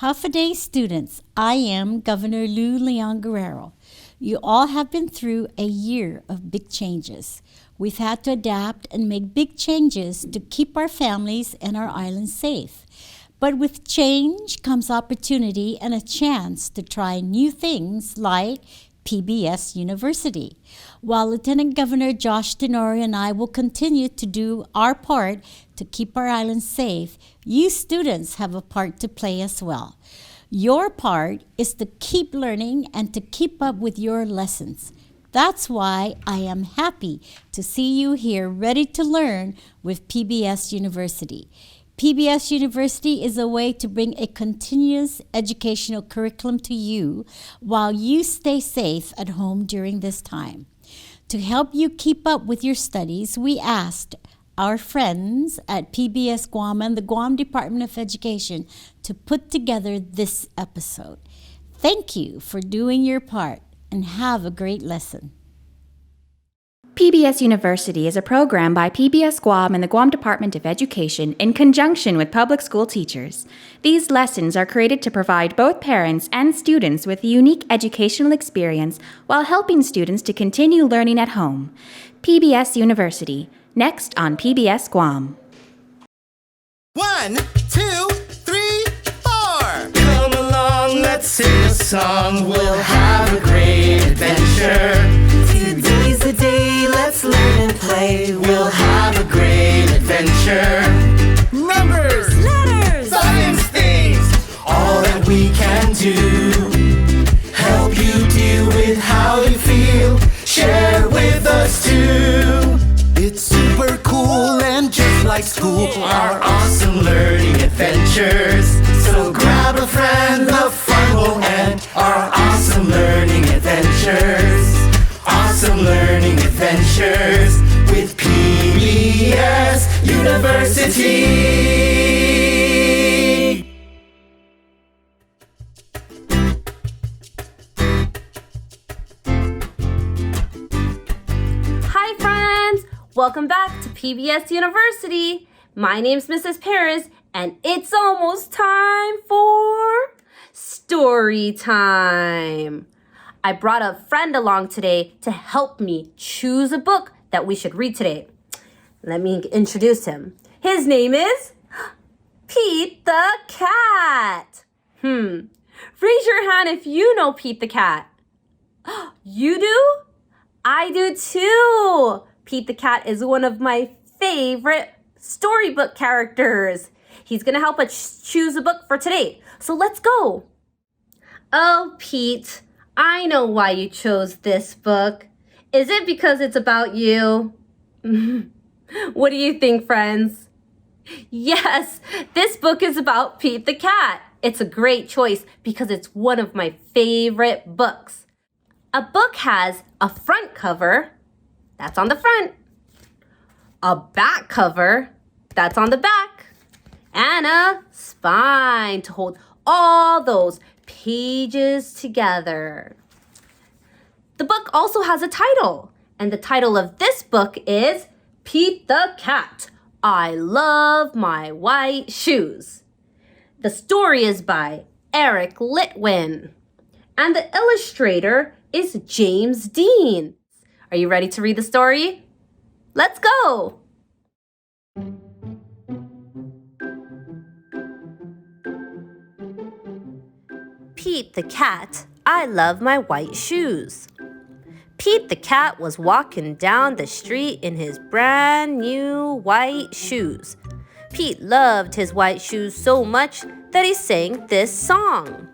Half a day students, I am Governor Lou Leon Guerrero. You all have been through a year of big changes. We've had to adapt and make big changes to keep our families and our island safe. But with change comes opportunity and a chance to try new things like PBS University. While Lieutenant Governor Josh Tenorio and I will continue to do our part to keep our island safe, you students have a part to play as well. Your part is to keep learning and to keep up with your lessons. That's why I am happy to see you here ready to learn with PBS University. PBS University is a way to bring a continuous educational curriculum to you while you stay safe at home during this time. To help you keep up with your studies, we asked our friends at PBS Guam and the Guam Department of Education to put together this episode. Thank you for doing your part and have a great lesson. PBS University is a program by PBS Guam and the Guam Department of Education in conjunction with public school teachers. These lessons are created to provide both parents and students with a unique educational experience while helping students to continue learning at home. PBS University, next on PBS Guam. 1, 2, 3, 4. Come along, let's sing a song. We'll have a great adventure. Today's the day, let's learn and play. We'll have a great adventure. Numbers, letters, science things, all that we can do. Help you deal with how you feel. Share with us too. It's super cool and just like school, our awesome learning adventures. So grab a friend, the fun will end. Our awesome learning adventures. Awesome learning adventures with PBS University. Hi friends! Welcome back to PBS University. My name's Mrs. Paris and it's almost time for story time. I brought a friend along today to help me choose a book that we should read today. Let me introduce him. His name is Pete the Cat. Raise your hand if you know Pete the Cat. You do? I do too. Pete the Cat is one of my favorite storybook characters. He's gonna help us choose a book for today. So let's go. Oh, Pete. I know why you chose this book. Is it because it's about you? What do you think, friends? Yes, this book is about Pete the Cat. It's a great choice because it's one of my favorite books. A book has a front cover, that's on the front, a back cover, that's on the back, and a spine to hold all those pages together. The book also has a title, and the title of this book is Pete the Cat, I Love My White Shoes. The story is by Eric Litwin, and the illustrator is James Dean. Are you ready to read the story? Let's go! Pete the Cat, I Love My White Shoes. Pete the Cat was walking down the street in his brand new white shoes. Pete loved his white shoes so much that he sang this song.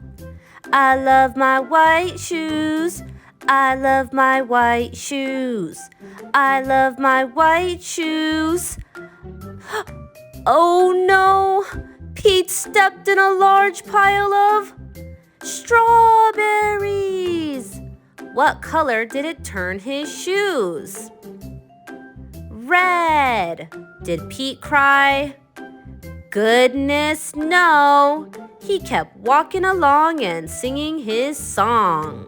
I love my white shoes. I love my white shoes. I love my white shoes. Oh no! Pete stepped in a large pile of strawberries. What color did it turn his shoes? Red. Did Pete cry? Goodness, no. He kept walking along and singing his song.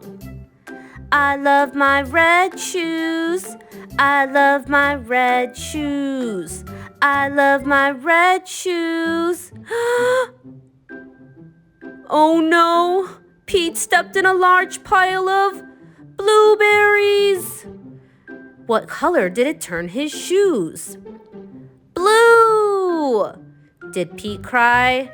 I love my red shoes. I love my red shoes. I love my red shoes. Oh no! Pete stepped in a large pile of blueberries! What color did it turn his shoes? Blue! Did Pete cry?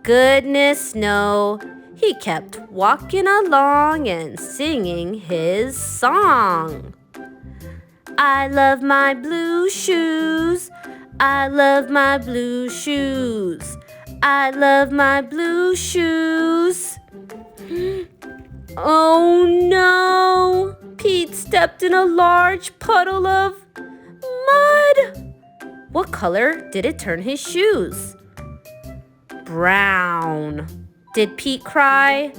Goodness, no. He kept walking along and singing his song. I love my blue shoes. I love my blue shoes. I love my blue shoes. Oh no! Pete stepped in a large puddle of mud. What color did it turn his shoes? Brown. Did Pete cry?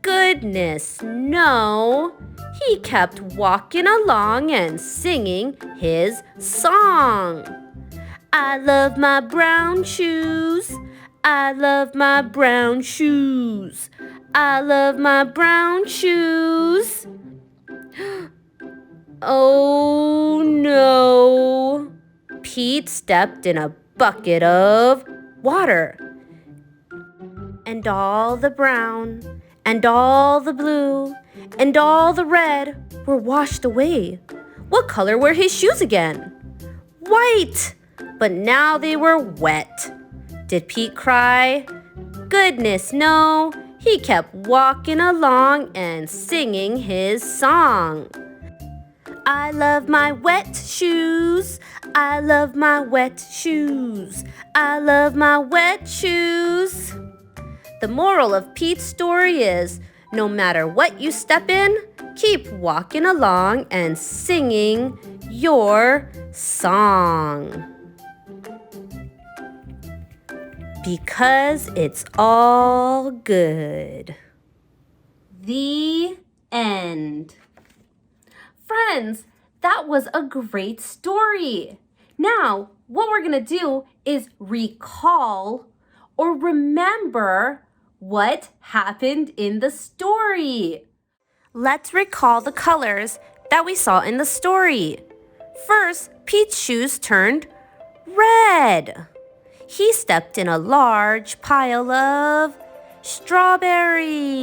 Goodness, no. He kept walking along and singing his song. I love my brown shoes. I love my brown shoes. I love my brown shoes. Oh no. Pete stepped in a bucket of water. And all the brown, and all the blue, and all the red were washed away. What color were his shoes again? White! But now they were wet. Did Pete cry? Goodness, no. He kept walking along and singing his song. I love my wet shoes. I love my wet shoes. I love my wet shoes. The moral of Pete's story is, no matter what you step in, keep walking along and singing your song. Because it's all good. The end. Friends, that was a great story. Now, what we're going to do is recall or remember what happened in the story. Let's recall the colors that we saw in the story. First, Pete's shoes turned red. He stepped in a large pile of strawberries.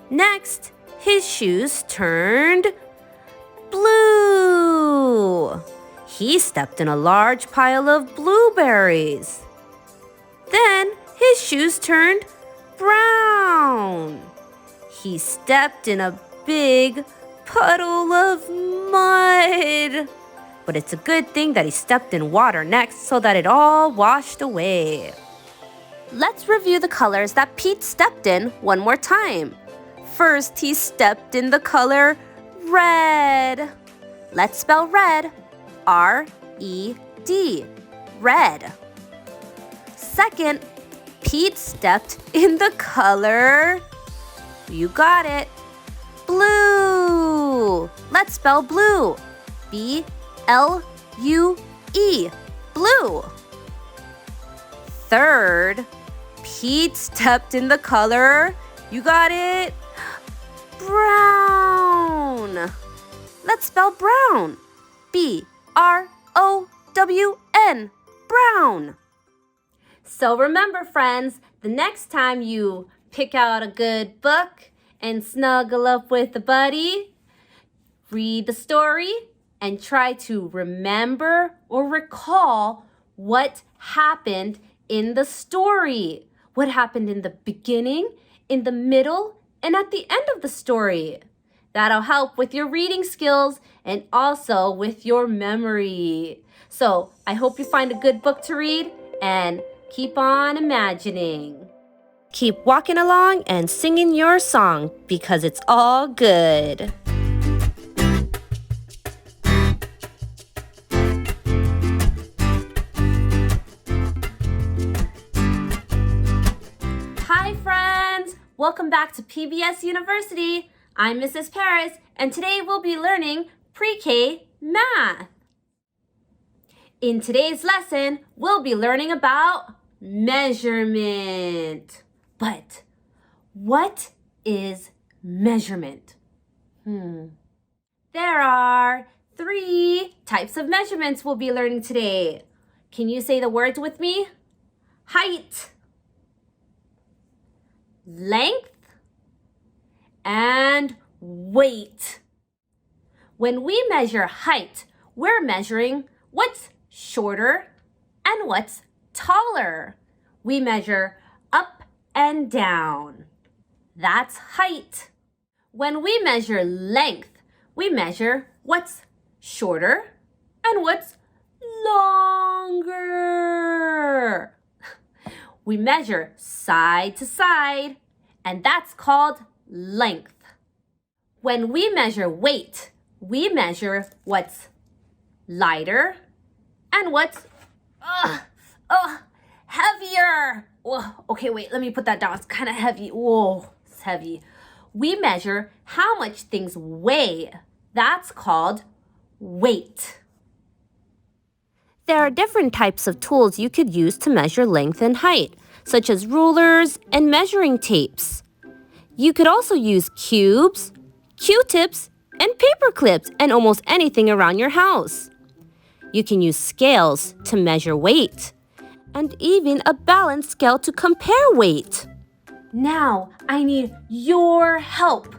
Next, his shoes turned blue. He stepped in a large pile of blueberries. Then his shoes turned brown. He stepped in a big puddle of mud. But it's a good thing that he stepped in water next so that it all washed away. Let's review the colors that Pete stepped in one more time. First, he stepped in the color red. Let's spell red. R-E-D. Red. Second, Pete stepped in the color, you got it, blue. Let's spell blue. B-L-U-E. Blue. Third, Pete stepped in the color, you got it, brown. Let's spell brown. B-R-O-W-N. Brown. So remember, friends, the next time you pick out a good book and snuggle up with a buddy, read the story and try to remember or recall what happened in the story. What happened in the beginning, in the middle, and at the end of the story. That'll help with your reading skills and also with your memory. So I hope you find a good book to read and keep on imagining. Keep walking along and singing your song because it's all good. Hi friends! Welcome back to PBS University. I'm Mrs. Paris and today we'll be learning pre-K math. In today's lesson, we'll be learning about measurement. But what is measurement? There are 3 types of measurements we'll be learning today. Can you say the words with me? Height, length and weight. When we measure height, we're measuring what's shorter and what's taller. We measure up and down. That's height. When we measure length, we measure what's shorter and what's longer. We measure side to side, and that's called length. When we measure weight, we measure what's lighter and what's heavier. Whoa, okay, wait, let me put that down. It's kind of heavy. Whoa, it's heavy. We measure how much things weigh. That's called weight. There are different types of tools you could use to measure length and height, such as rulers and measuring tapes. You could also use cubes, Q-tips, and paper clips, and almost anything around your house. You can use scales to measure weight, and even a balance scale to compare weight. Now, I need your help.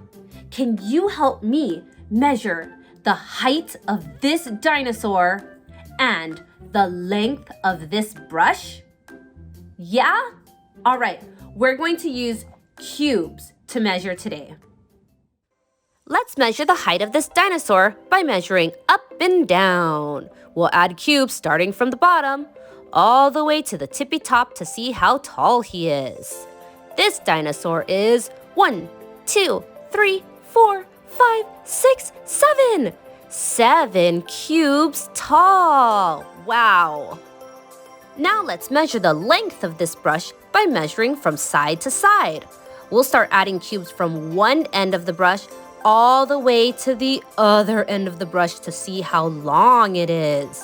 Can you help me measure the height of this dinosaur and the length of this brush? Yeah? All right, we're going to use cubes to measure today. Let's measure the height of this dinosaur by measuring up and down. We'll add cubes starting from the bottom all the way to the tippy top to see how tall he is. This dinosaur is 1, 2, 3, 4, 5, 6, 7. 7 cubes tall. Wow. Now let's measure the length of this brush by measuring from side to side. We'll start adding cubes from one end of the brush all the way to the other end of the brush to see how long it is.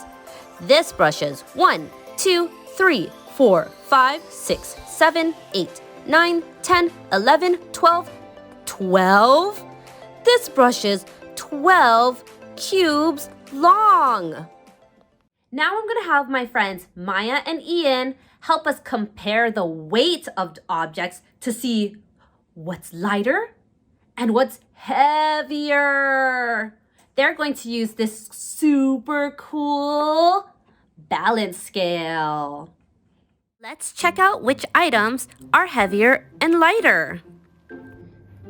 This brush is 1, 2, 3, 4, 5, 6, 7, 8, 9, 10, 11, 12. 12? This brush is 12 cubes long. Now I'm going to have my friends Maya and Ian help us compare the weight of objects to see what's lighter and what's heavier. They're going to use this super cool balance scale. Let's check out which items are heavier and lighter.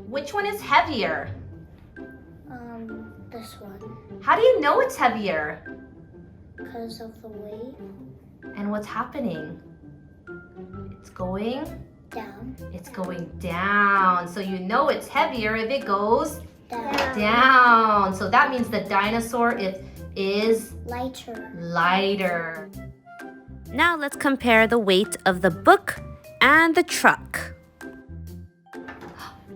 Which one is heavier? This one. How do you know it's heavier? Because of the weight. And what's happening? It's going Down. It's going down. So you know it's heavier if it goes Down. down. So that means the dinosaur is Lighter. lighter. Now let's compare the weight of the book and the truck.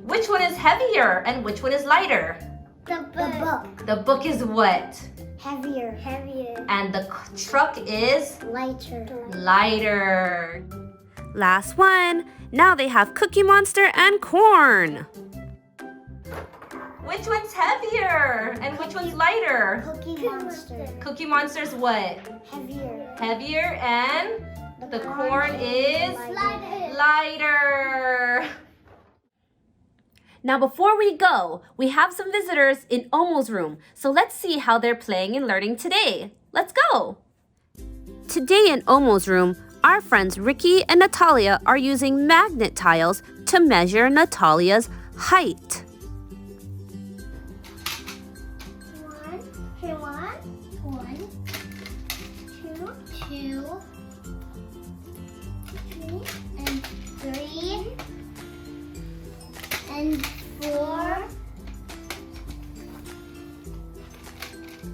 Which one is heavier and which one is lighter? The book. The book is what? Heavier. Heavier. And the truck is Lighter. lighter. Last one. Now they have Cookie Monster and corn. Which one's heavier and which one's lighter? Cookie Monster. Cookie Monster's what? Heavier. Heavier, and the corn is Lighter. lighter. Now before we go, we have some visitors in Omo's room. So let's see how they're playing and learning today. Let's go. Today in Omo's room, our friends Ricky and Natalia are using magnet tiles to measure Natalia's height. One, two, and three, and 4,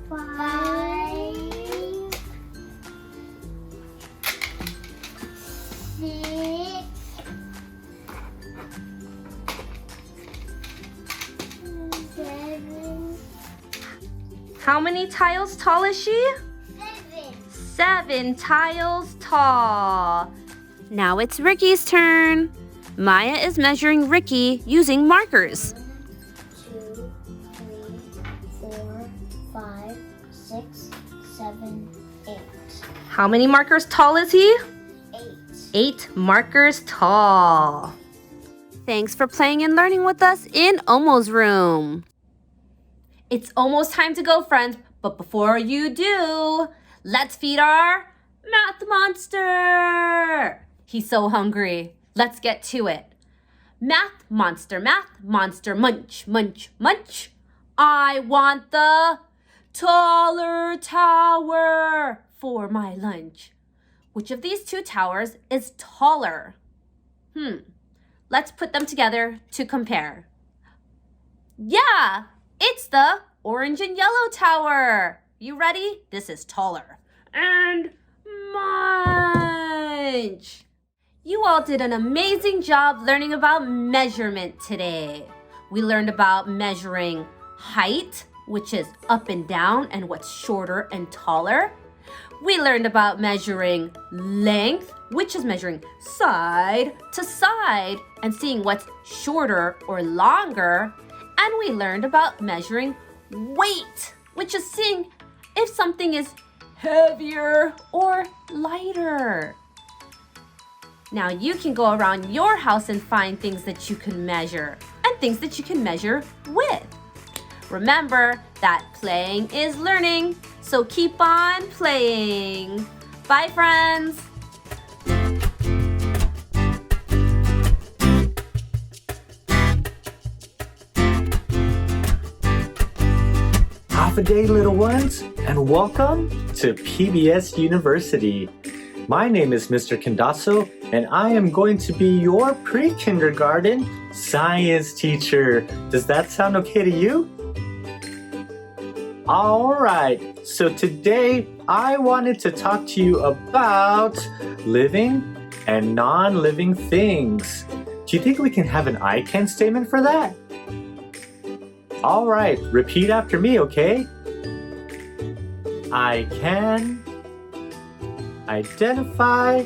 5, 6, 7. How many tiles tall is she? 7 tiles tall. Now it's Ricky's turn. Maya is measuring Ricky using markers. 2, 3, 4, 5, 6, 7, 8. How many markers tall is he? 8. 8 markers tall. Thanks for playing and learning with us in Omo's room. It's almost time to go, friends, but before you do, let's feed our math monster. He's so hungry. Let's get to it. Math monster, munch, munch, munch. I want the taller tower for my lunch. Which of these two towers is taller? Let's put them together to compare. Yeah, it's the orange and yellow tower. You ready? This is taller. And munch. You all did an amazing job learning about measurement today. We learned about measuring height, which is up and down, and what's shorter and taller. We learned about measuring length, which is measuring side to side and seeing what's shorter or longer. And we learned about measuring weight, which is seeing if something is heavier or lighter. Now you can go around your house and find things that you can measure and things that you can measure with. Remember that playing is learning, so keep on playing. Bye, friends. Half a day, little ones, and welcome to PBS University. My name is Mr. Candasso, and I am going to be your pre-kindergarten science teacher. Does that sound okay to you? All right, so today I wanted to talk to you about living and non-living things. Do you think we can have an I can statement for that? All right, repeat after me, okay? I can identify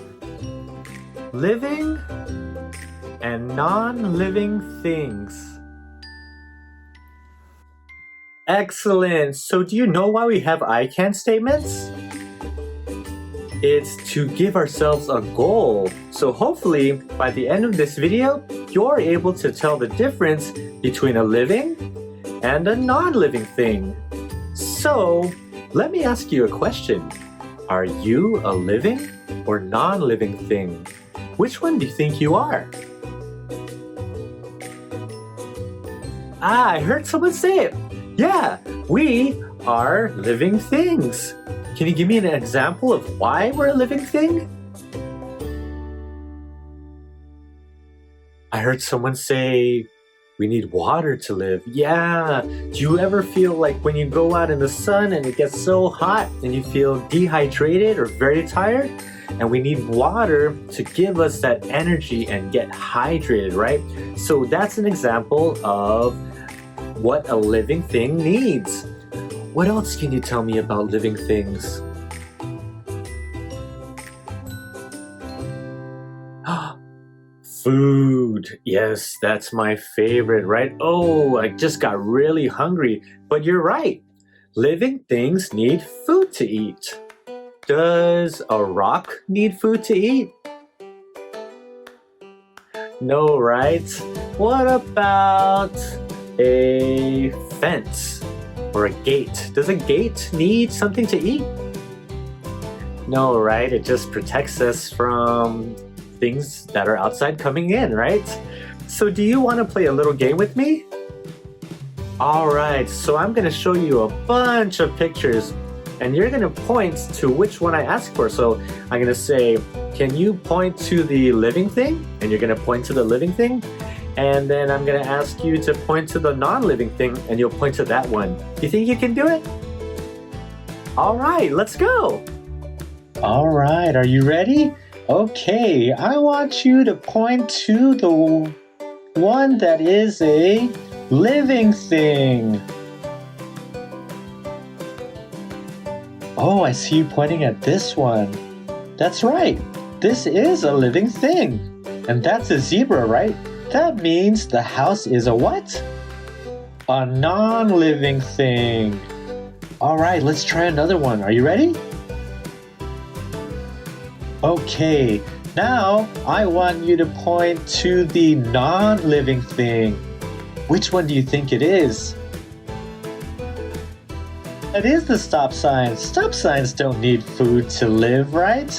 living and non-living things. Excellent. So do you know why we have I can statements? It's to give ourselves a goal. So hopefully by the end of this video, you're able to tell the difference between a living and a non-living thing. So let me ask you a question. Are you a living or non-living thing? Which one do you think you are? I heard someone say it. Yeah, we are living things. Can you give me an example of why we're a living thing? I heard someone say we need water to live. Yeah, do you ever feel like when you go out in the sun and it gets so hot and you feel dehydrated or very tired? And we need water to give us that energy and get hydrated, right? So that's an example of what a living thing needs. What else can you tell me about living things? Food. Yes, that's my favorite, right? Oh, I just got really hungry. But you're right. Living things need food to eat. Does a rock need food to eat? No, right? What about a fence or a gate? Does a gate need something to eat? No, right? It just protects us from things that are outside coming in, right? So do you want to play a little game with me? All right, so I'm going to show you a bunch of pictures and you're going to point to which one I ask for. So I'm going to say, can you point to the living thing? And you're going to point to the living thing. And then I'm going to ask you to point to the non-living thing and you'll point to that one. Do you think you can do it? All right, let's go. All right, are you ready? Okay, I want you to point to the one that is a living thing. Oh, I see you pointing at this one. That's right, this is a living thing. And that's a zebra, right? That means the house is a what? A non-living thing. All right, let's try another one. Are you ready? Okay, Now, I want you to point to the non-living thing. Which one do you think it is? It is the stop sign. Stop signs don't need food to live, right?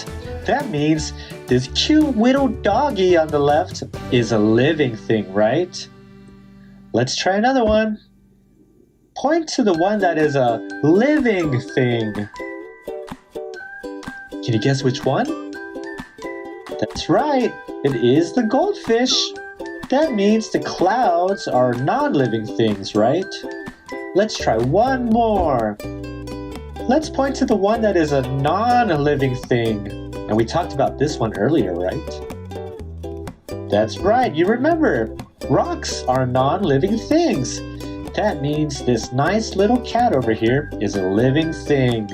That means this cute little doggy on the left is a living thing, right? Let's try another one. Point to the one that is a living thing. Can you guess which one? That's right, it is the goldfish. That means the clouds are non-living things, right? Let's try one more. Let's point to the one that is a non-living thing. And we talked about this one earlier, right? That's right, you remember. Rocks are non-living things. That means this nice little cat over here is a living thing.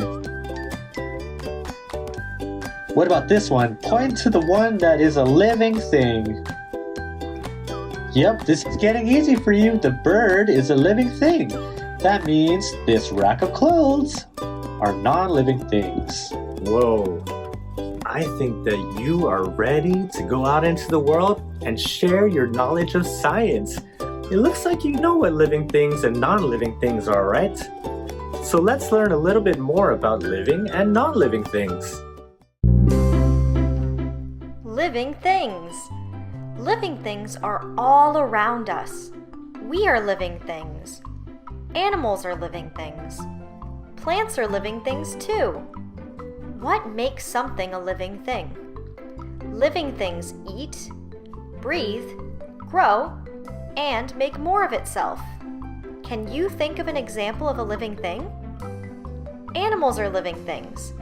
What about this one? Point to the one that is a living thing. Yep, this is getting easy for you. The bird is a living thing. That means this rack of clothes are non-living things. Whoa. I think that you are ready to go out into the world and share your knowledge of science. It looks like you know what living things and non-living things are, right? So let's learn a little bit more about living and non-living things. Living things. Living things are all around us. We are living things. Animals are living things. Plants are living things too. What makes something a living thing? Living things eat, breathe, grow, and make more of itself. Can you think of an example of a living thing? Animals are living things.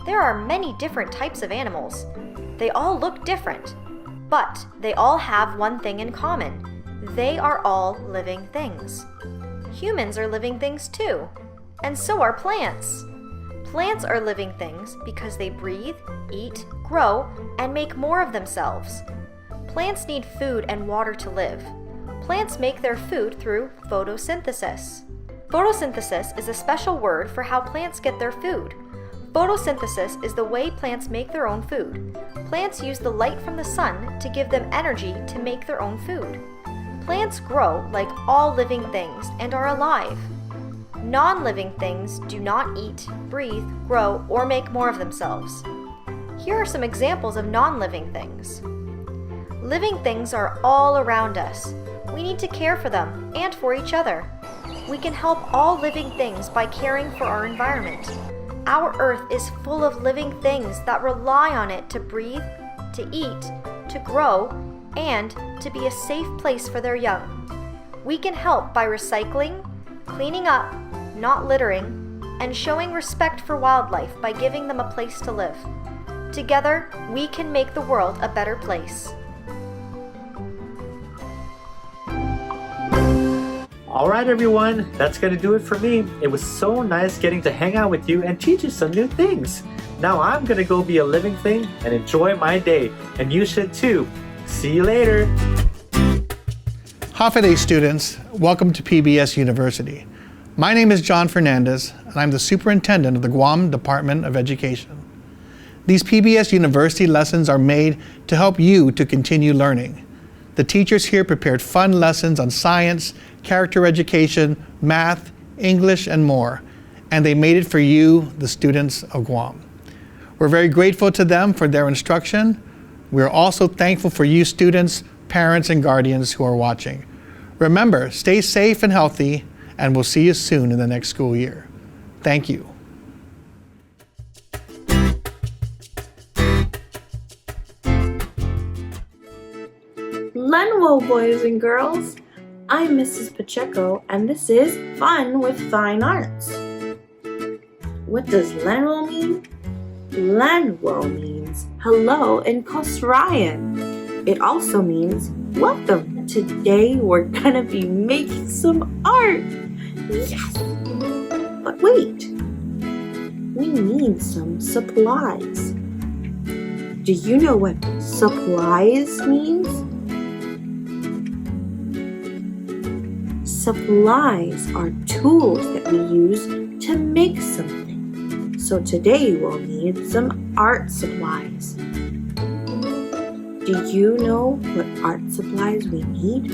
There are many different types of animals. They all look different, but they all have one thing in common. They are all living things. Humans are living things too, and so are plants. Plants are living things because they breathe, eat, grow, and make more of themselves. Plants need food and water to live. Plants make their food through photosynthesis. Photosynthesis is a special word for how plants get their food. Photosynthesis is the way plants make their own food. Plants use the light from the sun to give them energy to make their own food. Plants grow like all living things and are alive. Non-living things do not eat, breathe, grow, or make more of themselves. Here are some examples of non-living things. Living things are all around us. We need to care for them and for each other. We can help all living things by caring for our environment. Our Earth is full of living things that rely on it to breathe, to eat, to grow, and to be a safe place for their young. We can help by recycling, cleaning up, not littering, and showing respect for wildlife by giving them a place to live. Together, we can make the world a better place. Alright everyone, that's gonna do it for me. It was so nice getting to hang out with you and teach you some new things. Now I'm gonna go be a living thing and enjoy my day, and you should too. See you later. Hafa students, welcome to PBS University. My name is John Fernandez, and I'm the superintendent of the Guam Department of Education. These PBS University lessons are made to help you to continue learning. The teachers here prepared fun lessons on science, character education, math, English, and more, and they made it for you, the students of Guam. We're very grateful to them for their instruction. We're also thankful for you students, parents, and guardians who are watching. Remember, stay safe and healthy, and we'll see you soon in the next school year. Thank you. Lenwo, boys and girls. I'm Mrs. Pacheco, and this is Fun with Fine Arts. What does Lenwo mean? Lenwo means hello in Kosrayan. It also means welcome. Today we're gonna be making some art. Yes! But wait, we need some supplies. Do you know what supplies means? Supplies are tools that we use to make something. So today we'll need some art supplies. Do you know what art supplies we need?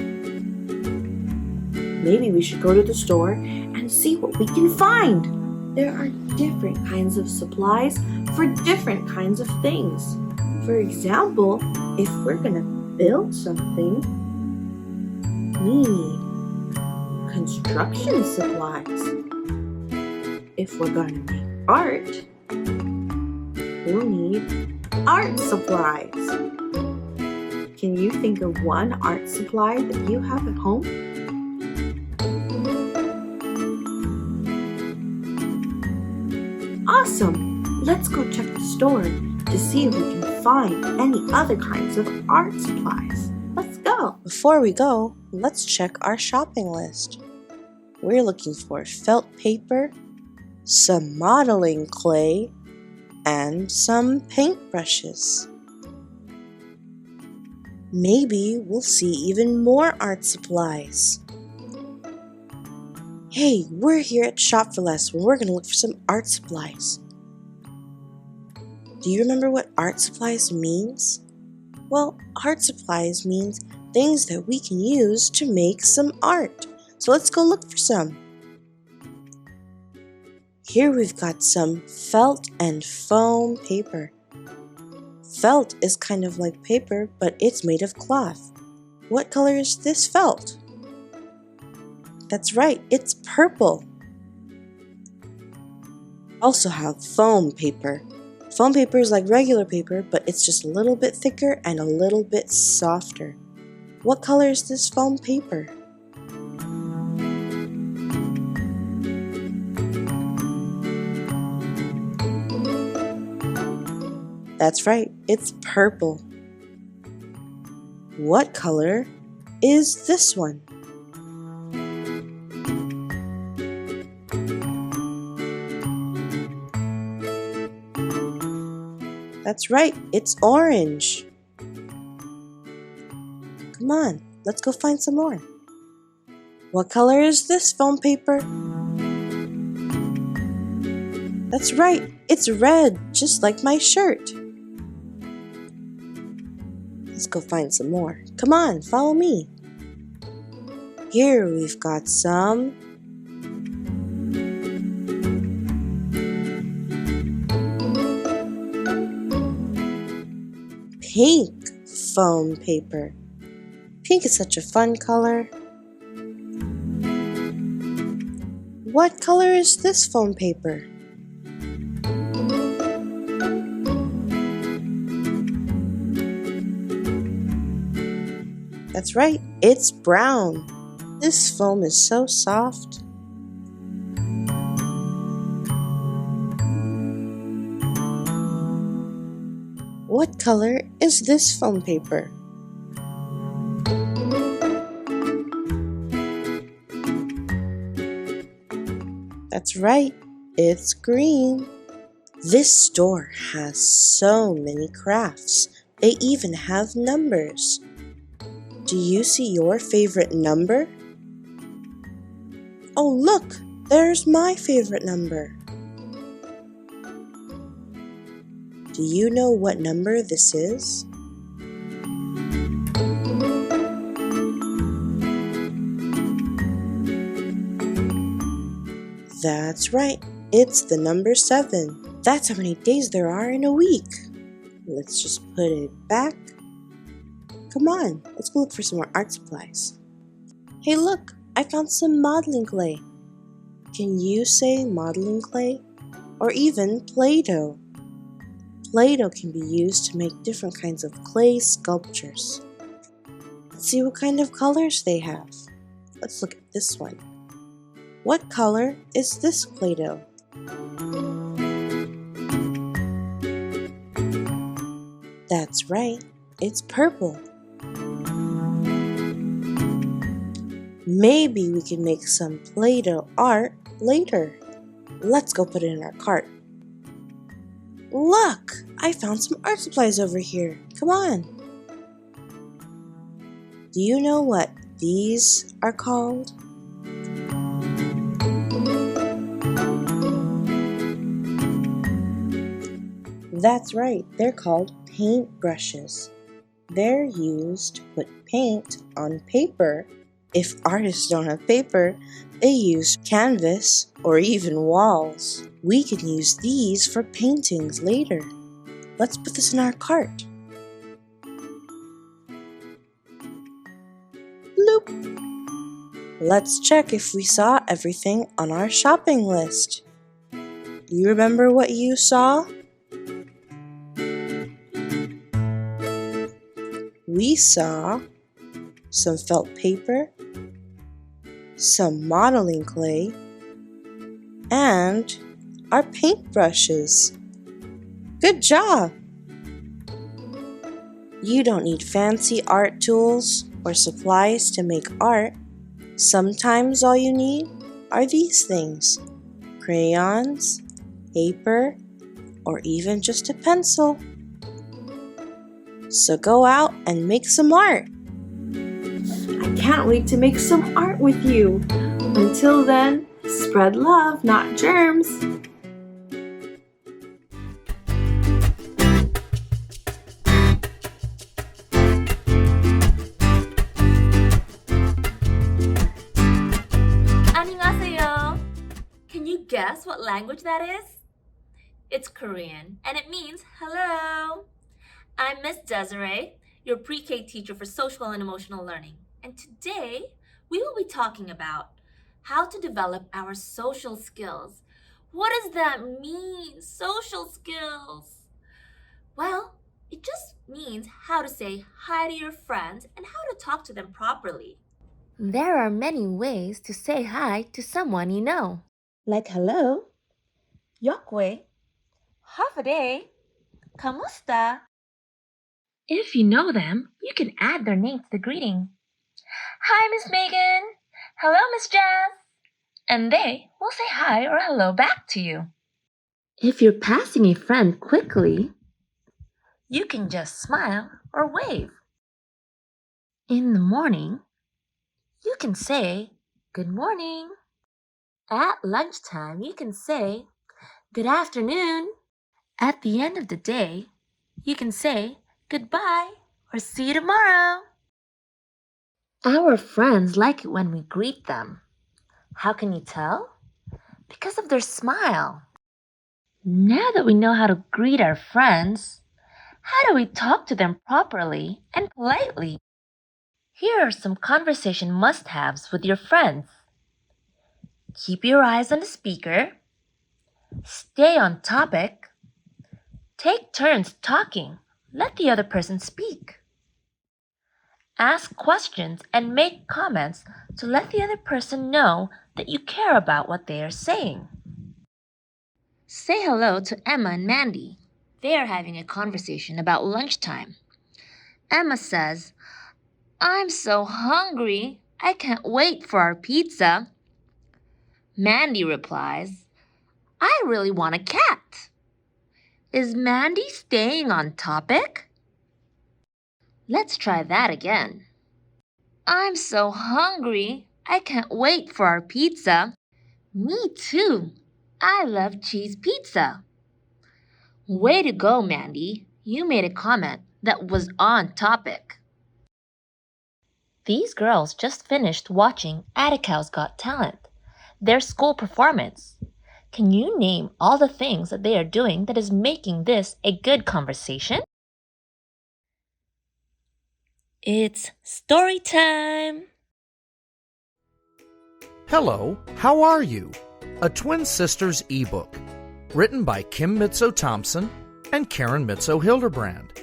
Maybe we should go to the store and see what we can find. There are different kinds of supplies for different kinds of things. For example, if we're gonna build something, we need construction supplies. If we're gonna make art, we'll need art supplies. Can you think of one art supply that you have at home? Awesome! Let's go check the store to see if we can find any other kinds of art supplies. Let's go! Before we go, let's check our shopping list. We're looking for felt paper, some modeling clay, and some paintbrushes. Maybe we'll see even more art supplies. Hey, we're here at Shop for Less when we're going to look for some art supplies. Do you remember what art supplies means? Well, art supplies means things that we can use to make some art. So let's go look for some. Here we've got some felt and foam paper. Felt is kind of like paper, but it's made of cloth. What color is this felt? That's right, it's purple. Also have foam paper. Foam paper is like regular paper, but it's just a little bit thicker and a little bit softer. What color is this foam paper? That's right, it's purple. What color is this one? That's right, it's orange. Come on, let's go find some more. What color is this foam paper? That's right, it's red, just like my shirt. Let's go find some more. Come on, follow me. Here we've got some pink foam paper. Pink is such a fun color. What color is this foam paper? That's right, it's brown. This foam is so soft. What color is this foam paper? That's right, it's green. This store has so many crafts. They even have numbers. Do you see your favorite number? Oh, look, there's my favorite number. Do you know what number this is? That's right, it's the number 7. That's how many days there are in a week. Let's just put it back. Come on, let's go look for some more art supplies. Hey look, I found some modeling clay. Can you say modeling clay? Or even Play-Doh. Play-Doh can be used to make different kinds of clay sculptures. Let's see what kind of colors they have. Let's look at this one. What color is this Play-Doh? That's right, it's purple. Maybe we can make some Play-Doh art later. Let's go put it in our cart. Look! I found some art supplies over here. Come on. Do you know what these are called? That's right, they're called paintbrushes. They're used to put paint on paper. If artists don't have paper, they use canvas or even walls. We can use these for paintings later. Let's put this in our cart. Bloop! Let's check if we saw everything on our shopping list. Do you remember what you saw? We saw some felt paper, some modeling clay, and our paintbrushes. Good job! You don't need fancy art tools or supplies to make art. Sometimes all you need are these things: crayons, paper, or even just a pencil. So go out and make some art. I can't wait to make some art with you. Until then, spread love, not germs. Annyeonghaseyo. Can you guess what language that is? It's Korean, and it means hello. I'm Miss Desiree, your pre-K teacher for social and emotional learning. And today, we will be talking about how to develop our social skills. What does that mean, social skills? Well, it just means how to say hi to your friends and how to talk to them properly. There are many ways to say hi to someone you know. Like hello, Yokwe, Half a day. Kamusta? If you know them, you can add their name to the greeting. Hi, Miss Megan. Hello, Miss Jazz. And they will say hi or hello back to you. If you're passing a friend quickly, you can just smile or wave. In the morning, you can say good morning. At lunchtime, you can say good afternoon. At the end of the day, you can say goodbye or see you tomorrow. Our friends like it when we greet them. How can you tell? Because of their smile. Now that we know how to greet our friends, how do we talk to them properly and politely? Here are some conversation must-haves with your friends. Keep your eyes on the speaker. Stay on topic. Take turns talking. Let the other person speak. Ask questions and make comments to let the other person know that you care about what they are saying. Say hello to Emma and Mandy. They are having a conversation about lunchtime. Emma says, "I'm so hungry. I can't wait for our pizza." Mandy replies, "I really want a cat." Is Mandy staying on topic? Let's try that again. "I'm so hungry. I can't wait for our pizza." Me too. I love cheese pizza. Way to go, Mandy. You made a comment that was on topic. These girls just finished watching Atticow's Got Talent, their school performance. Can you name all the things that they are doing that is making this a good conversation? It's story time! Hello, how are you? A Twin Sisters ebook, written by Kim Mitzo-Thompson and Karen Mitzo-Hildebrand,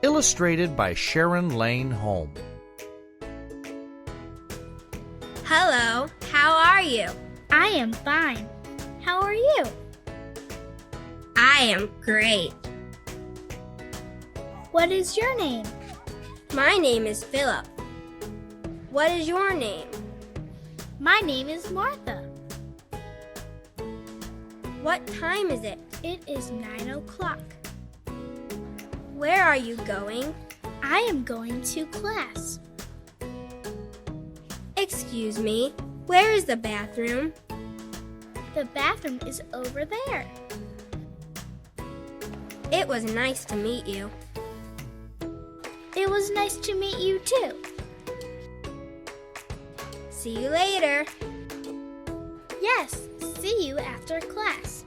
illustrated by Sharon Lane Holm. Hello, how are you? I am fine. How are you? I am great. What is your name? My name is Philip. What is your name? My name is Martha. What time is it? It is 9 o'clock. Where are you going? I am going to class. Excuse me, where is the bathroom? The bathroom is over there. It was nice to meet you. It was nice to meet you too. See you later. Yes, see you after class.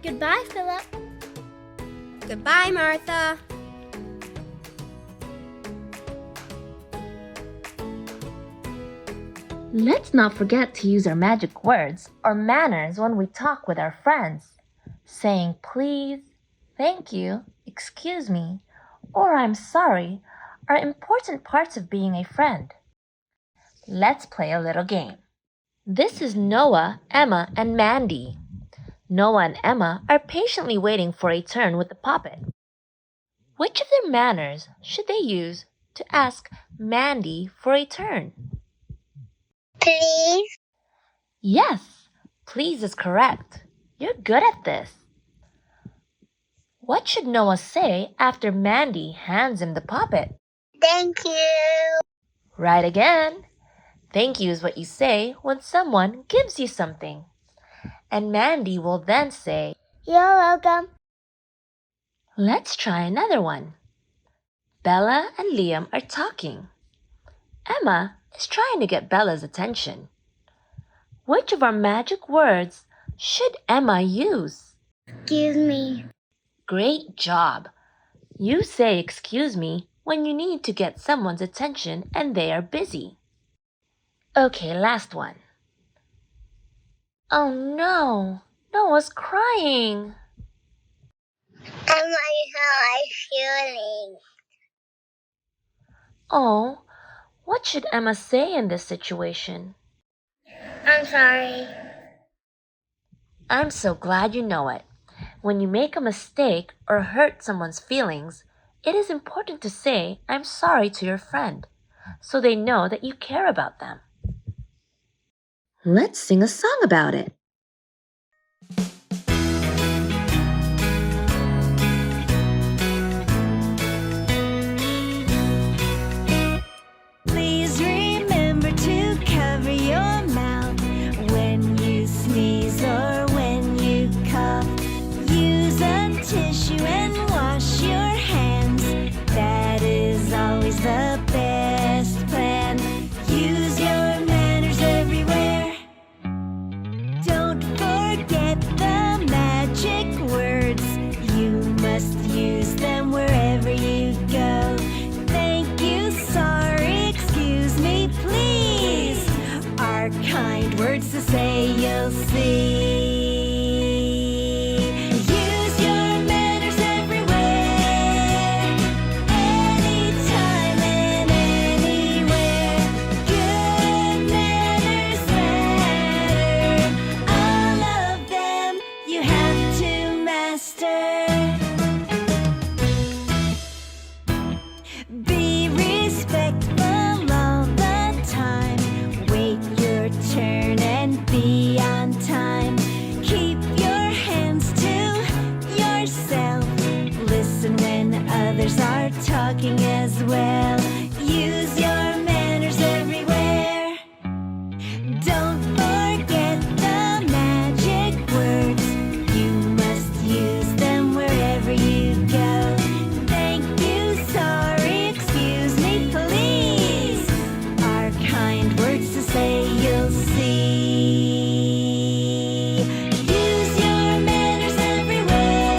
Goodbye, Philip. Goodbye, Martha. Let's not forget to use our magic words or manners when we talk with our friends. Saying please, thank you, excuse me, or I'm sorry are important parts of being a friend. Let's play a little game. This is Noah, Emma, and Mandy. Noah and Emma are patiently waiting for a turn with the puppet. Which of their manners should they use to ask Mandy for a turn? Please. Yes, please is correct. You're good at this. What should Noah say after Mandy hands him the puppet? Thank you. Right again. Thank you is what you say when someone gives you something. And Mandy will then say, You're welcome. let's try another one. Bella and Liam are talking. Emma is trying to get Bella's attention. Which of our magic words should Emma use? Excuse me. Great job. You say excuse me when you need to get someone's attention and they are busy. Okay, last one. Oh no, Noah's crying. How am I feeling? Oh, what should Emma say in this situation? I'm sorry. I'm so glad you know it. When you make a mistake or hurt someone's feelings, it is important to say I'm sorry to your friend, so they know that you care about them. Let's sing a song about it. Please remember to cover your mouth when you sneeze or when you cough. Use a tissue and wash your hands. That is always the best plan. Use your manners everywhere. Don't forget the magic words. You must use them wherever you go. Thank you, sorry, excuse me, please are kind words to say, you'll see. Use your manners everywhere, anytime and anywhere. Good manners matter. All of them you have to master. Be respectful all the time. Wait your turn and be on time. Keep your hands to yourself. Listen when others are talking as well. Use your manners everywhere. Don't forget the magic words. You must use them wherever you go. Thank you, sorry, excuse me, please are kind words to say, you'll see. Use your manners everywhere,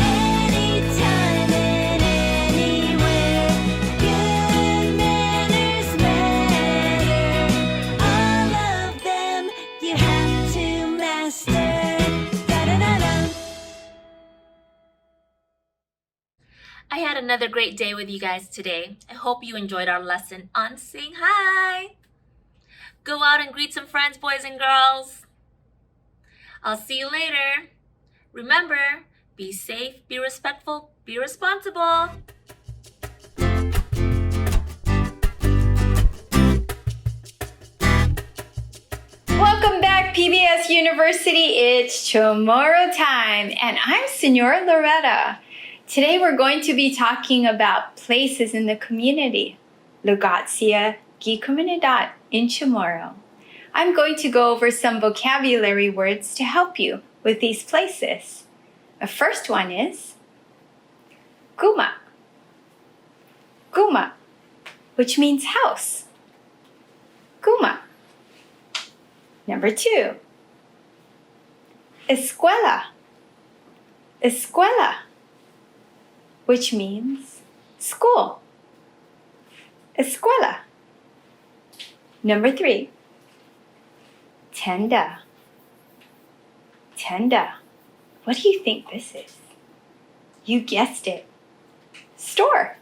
anytime and anywhere. Good manners matter. All of them you have to master. Da-da-da-da. I had another great day with you guys today. I hope you enjoyed our lesson on saying hi. Go out and greet some friends, boys and girls. I'll see you later. Remember, be safe, be respectful, be responsible. Welcome back, PBS University. It's tomorrow time, and I'm Senora Loretta. Today we're going to be talking about places in the community. Lugar sa comunidad in Chamorro. I'm going to go over some vocabulary words to help you with these places. The first one is Guma. Guma, which means house. Guma. Number 2. Escuela. Escuela, which means school. Escuela. Number 3. Tienda. Tienda. What do you think this is? You guessed it. Store.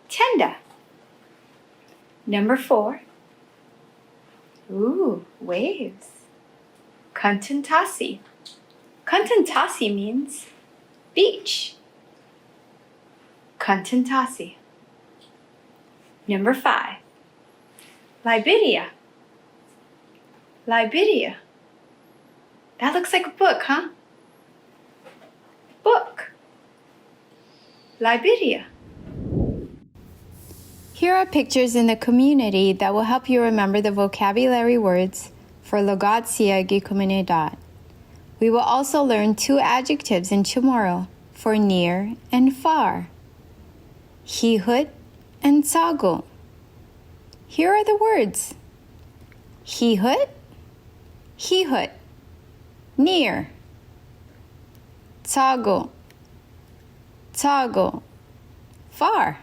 Tienda. Number 4. Ooh, waves. Cantantasi. Cantantasi means beach. Cantantasi. Number 5. Liberia. Liberia. That looks like a book, huh? Book. Liberia. Here are pictures in the community that will help you remember the vocabulary words for Logatsia y Comunidad. We will also learn 2 adjectives in Chamorro for near and far. Hihut and Tsago. Here are the words. Hihut, hihut, near. Tsago, tsago, far.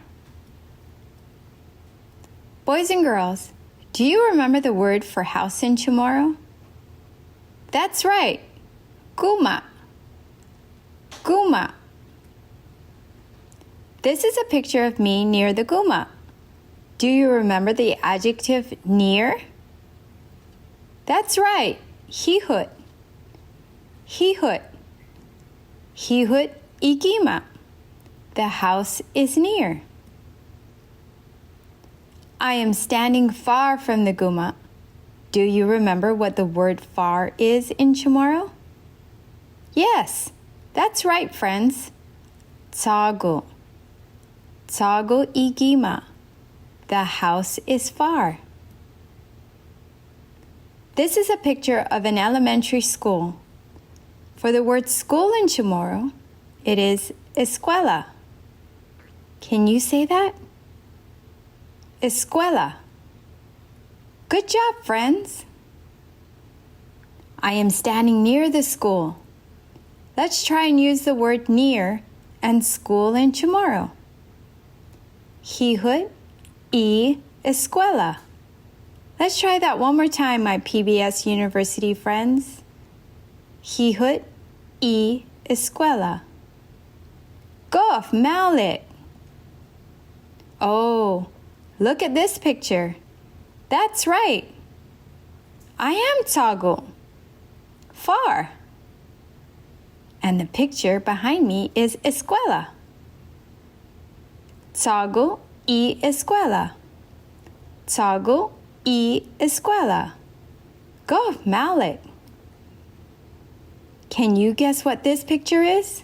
Boys and girls, do you remember the word for house in Chamorro? That's right. Guma. Guma. This is a picture of me near the guma. Do you remember the adjective near? That's right. Hihut. Hihut. Hihut igima. The house is near. I am standing far from the guma. Do you remember what the word far is in Chamorro? Yes, that's right, friends. Tsago. Tsago igima. The house is far. This is a picture of an elementary school. For the word school in Chamorro, it is escuela. Can you say that? Escuela. Good job, friends. I am standing near the school. Let's try and use the word near and school in Chamorro. Hihut y escuela. Let's try that one more time, my PBS University friends. Hihut y escuela. Gof Malik. Oh, look at this picture. That's right. I am Tsago. Far. And the picture behind me is escuela. Tsago y escuela. Tsago y escuela. Go, Malik. Can you guess what this picture is?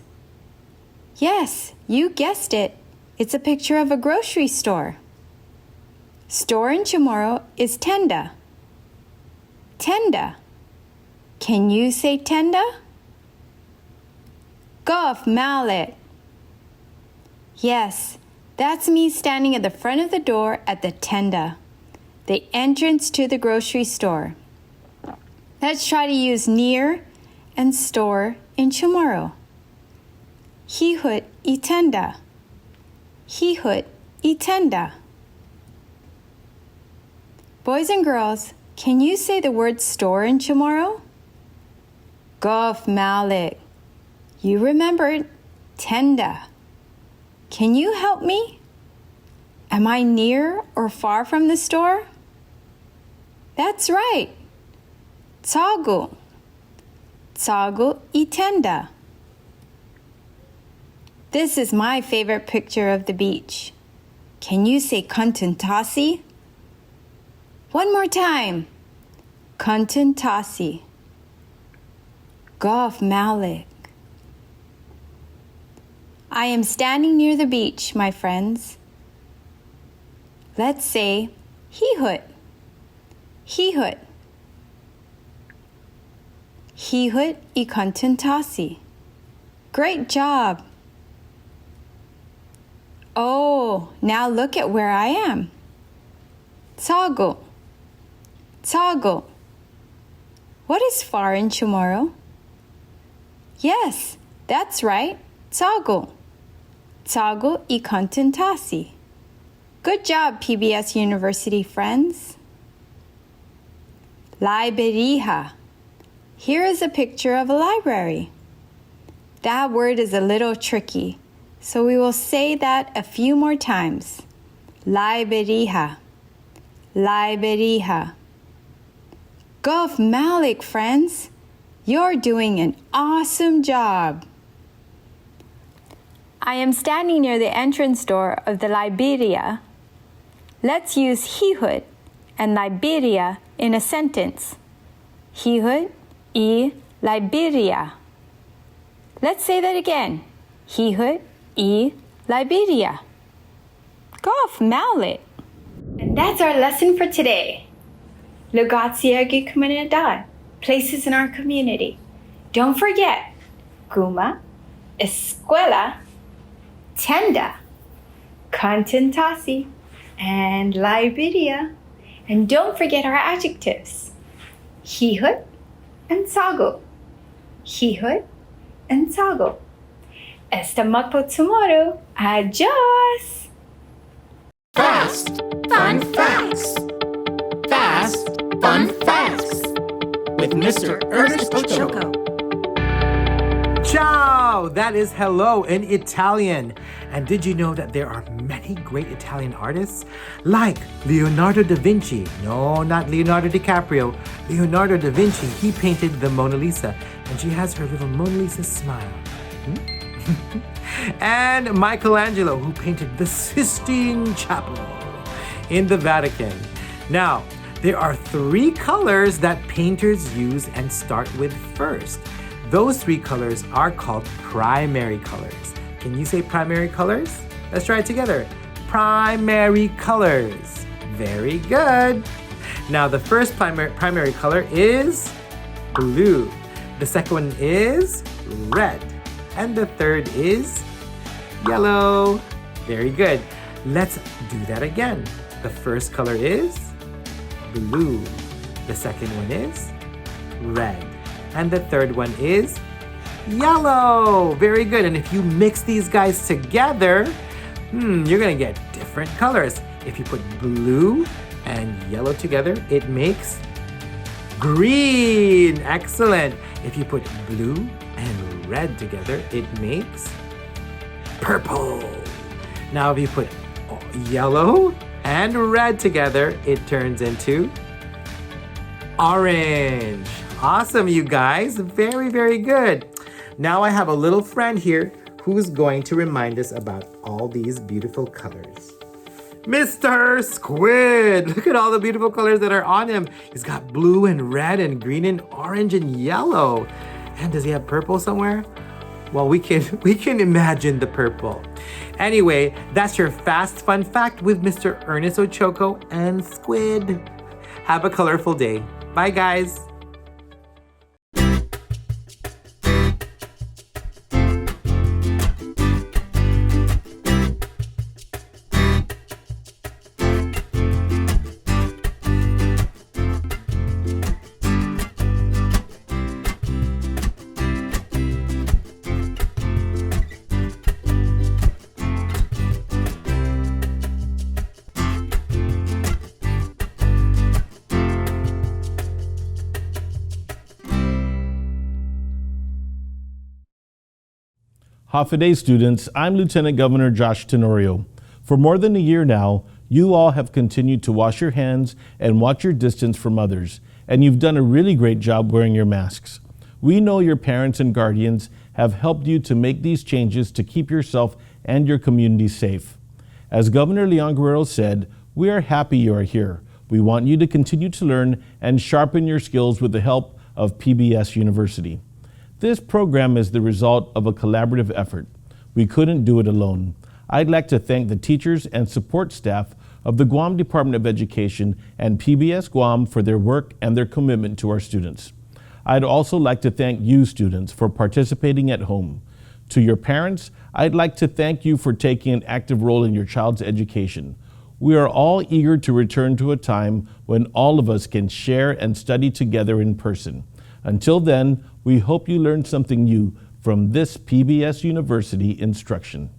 Yes, you guessed it. It's a picture of a grocery store. Store in Chamorro is tenda. Tenda. Can you say tenda? Gof Malik. Yes, that's me standing at the front of the door at the tenda, the entrance to the grocery store. Let's try to use near and store in Chamorro. Hihut y tenda. Hihut y tenda. Boys and girls, can you say the word store in Chamorro? Gof Malik. You remembered tenda. Can you help me? Am I near or far from the store? That's right. Tsago. Tsago y tenda. This is my favorite picture of the beach. Can you say Cantantasi? One more time. Cantantasi. Gof Malik. I am standing near the beach, my friends. Let's say Hihut. Hihut. Hihut y Cantantasi. Great job. Oh, now look at where I am. Toggle. Toggle. What is far in Chamorro? Yes, that's right. Toggle. Toggle y contentasi. Good job, PBS University friends. Libreria. Here is a picture of a library. That word is a little tricky, so we will say that a few more times. Libreria. Libreria. Gulf Malik, friends. You're doing an awesome job. I am standing near the entrance door of the Libreria. Let's use Hihud and Libreria in a sentence. Hihud y Libreria. Let's say that again. Hihud y Libreria. Gulf Malik. And that's our lesson for today. Lugar de comunidad. Places in our community. Don't forget, Guma, escuela, tenda, contentasi, and Libreria. And don't forget our adjectives. Hihud and Sago. Hihud and Sago. Esta magpo tomorrow. Adios! Fast, fun facts. Fast, fun facts. With Mr. Ernest Ochoco. Ciao! That is hello in Italian. And did you know that there are many great Italian artists? Like Leonardo da Vinci. No, not Leonardo DiCaprio. Leonardo da Vinci, he painted the Mona Lisa. And she has her little Mona Lisa smile. And Michelangelo, who painted the Sistine Chapel in the Vatican. Now, there are 3 colors that painters use and start with first. Those 3 colors are called primary colors. Can you say primary colors? Let's try it together. Primary colors. Very good. Now, the first primary color is blue. The second one is red. And the third is yellow. Very good. Let's do that again. The first color is blue. The second one is red. And the third one is yellow. Very good. And if you mix these guys together, you're gonna get different colors. If you put blue and yellow together, it makes green. Excellent. If you put blue and red together, it makes purple. Now if you put yellow and red together, it turns into orange. Awesome, you guys. Very, very good. Now I have a little friend here who's going to remind us about all these beautiful colors. Mr. Squid! Look at all the beautiful colors that are on him. He's got blue and red and green and orange and yellow. And does he have purple somewhere? Well, we can imagine the purple. Anyway, that's your fast fun fact with Mr. Ernest Ochoco and Squid. Have a colorful day. Bye, guys. Hafa students, I'm Lieutenant Governor Josh Tenorio. For more than a year now, you all have continued to wash your hands and watch your distance from others, and you've done a really great job wearing your masks. We know your parents and guardians have helped you to make these changes to keep yourself and your community safe. As Governor Leon Guerrero said, we are happy you are here. We want you to continue to learn and sharpen your skills with the help of PBS University. This program is the result of a collaborative effort. We couldn't do it alone. I'd like to thank the teachers and support staff of the Guam Department of Education and PBS Guam for their work and their commitment to our students. I'd also like to thank you students for participating at home. To your parents, I'd like to thank you for taking an active role in your child's education. We are all eager to return to a time when all of us can share and study together in person. Until then, we hope you learned something new from this PBS University instruction.